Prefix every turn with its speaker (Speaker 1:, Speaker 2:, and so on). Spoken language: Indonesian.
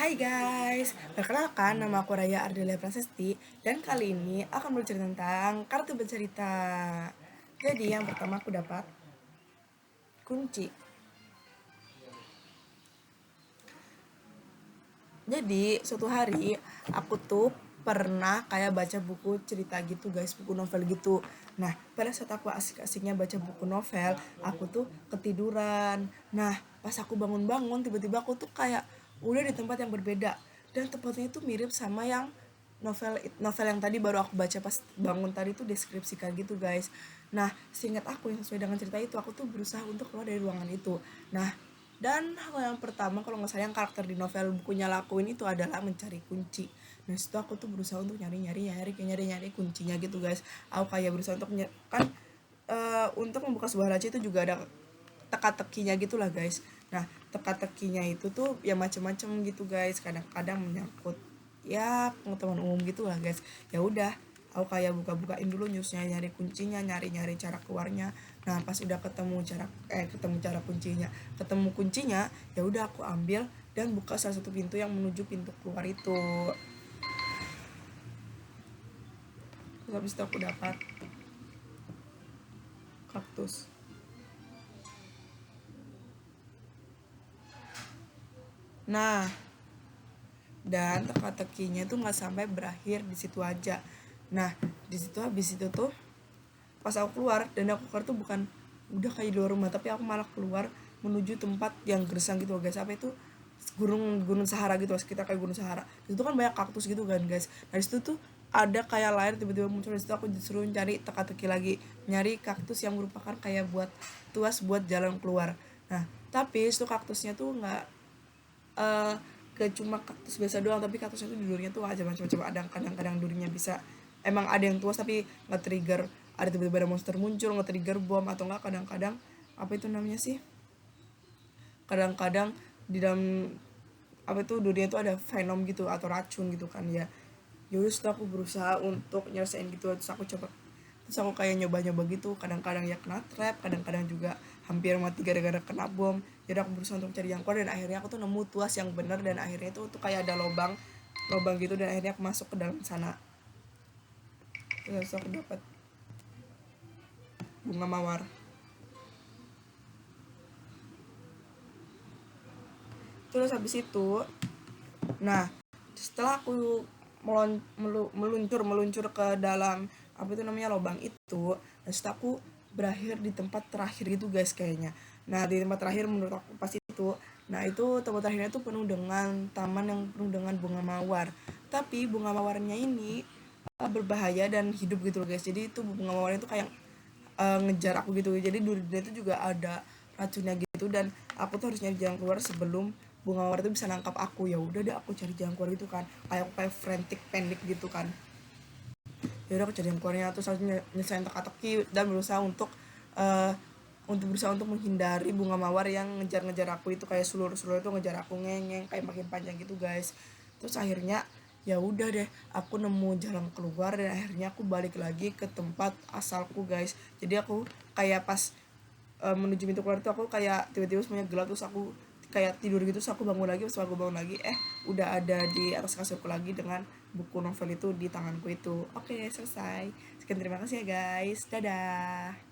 Speaker 1: Hai guys, perkenalkan nama aku Raya Ardelia Prasesti dan kali ini akan bercerita tentang kartu bercerita. Jadi yang pertama aku dapat kunci. Jadi suatu hari aku tuh pernah kayak baca buku cerita gitu guys, buku novel gitu. Nah pada saat aku asik-asiknya baca buku novel, aku tuh ketiduran. Nah pas aku bangun-bangun tiba-tiba aku tuh kayak udah di tempat yang berbeda. Dan tempatnya itu mirip sama yang novel novel yang tadi baru aku baca pas bangun tadi tuh deskripsikan gitu guys. Nah seingat aku yang sesuai dengan cerita itu aku tuh berusaha untuk keluar dari ruangan itu. Nah dan hal yang pertama kalau nggak salah yang karakter di novel bukunya lakuin itu adalah mencari kunci. Nah situ aku tuh berusaha untuk nyari kuncinya gitu guys. Aku kayak berusaha untuk untuk membuka sebuah laci itu juga ada teka-tekinya gitu lah guys. Nah teka-tekinya itu tuh ya macam-macam gitu guys. Kadang-kadang menyangkut ya pengetahuan umum gitu lah guys. Ya udah aku kayak buka-bukain dulu newsnya, nyari kuncinya, nyari-nyari cara keluarnya. Nah pas udah ketemu cara kuncinya, ketemu kuncinya, ya udah aku ambil dan buka salah satu pintu yang menuju pintu keluar itu. Terus habis itu aku dapat kaktus. Nah dan teka-tekinya tuh nggak sampai berakhir di situ aja. Nah di situ habis itu tuh pas aku keluar, dan aku keluar tuh bukan udah kayak di luar rumah, tapi aku malah keluar menuju tempat yang gersang gitu loh guys. Apa itu, gunung gunung Sahara gitu loh, sekitar kayak gunung Sahara. Itu kan banyak kaktus gitu kan guys. Nah situ tuh ada kayak layar tiba-tiba muncul. Di situ aku disuruh cari teka-teki lagi, nyari kaktus yang merupakan kayak buat tuas buat jalan keluar. Nah tapi itu kaktusnya tuh nggak eh ke cuma kaktus biasa doang, tapi kaktusnya tuh durinya tuh aja macam-macam. Ada kadang-kadang durinya bisa emang ada yang tuas tapi nggak trigger, ada tiba-tiba ada monster muncul nggak trigger bom, atau enggak kadang-kadang apa itu namanya sih, kadang-kadang di dalam apa itu durinya itu ada venom gitu atau racun gitu kan ya. Yaudah setelah aku berusaha untuk nyelesain gitu, terus aku kayak nyoba-nyoba gitu, kadang-kadang ya kena trap, kadang-kadang juga hampir mati gara-gara kena bom. Jadi aku berusaha untuk cari yang keluar, dan akhirnya aku tuh nemu tuas yang benar, dan akhirnya itu tuh kayak ada lobang lobang gitu, dan akhirnya aku masuk ke dalam sana. Terus aku dapat bunga mawar. Terus habis itu, nah setelah aku meluncur ke dalam apa itu namanya lobang itu, dan setelah aku berakhir di tempat terakhir itu guys kayaknya. Nah di tempat terakhir menurut aku pas itu, nah itu tempat terakhirnya itu penuh dengan taman yang penuh dengan bunga mawar. Tapi bunga mawarnya ini berbahaya dan hidup gitu loh guys. Jadi itu bunga mawarnya itu kayak ngejar aku gitu. Jadi durinya itu juga ada racunnya gitu, dan aku tuh harus nyari jalan keluar sebelum bunga mawar itu bisa nangkap aku. Ya udah deh aku cari jalan keluar gitu kan, kayak aku kayak frantic panic gitu kan. Ya udah aku cari jalan keluarnya, terus harus nyelesain teka-teki dan berusaha uh, berusaha untuk menghindari bunga mawar yang ngejar-ngejar aku itu, kayak sulur-sulur itu ngejar aku ngeng kayak makin panjang gitu guys. Terus akhirnya ya udah deh aku nemu jalan keluar, dan akhirnya aku balik lagi ke tempat asalku guys. Jadi aku kayak pas menuju pintu keluar itu aku kayak tiba-tiba semuanya gelap, terus aku kayak tidur gitu. Terus aku bangun lagi, pas aku bangun lagi udah ada di atas kasurku lagi dengan buku novel itu di tanganku itu. Oke selesai. Sekian, terima kasih ya guys, dadah.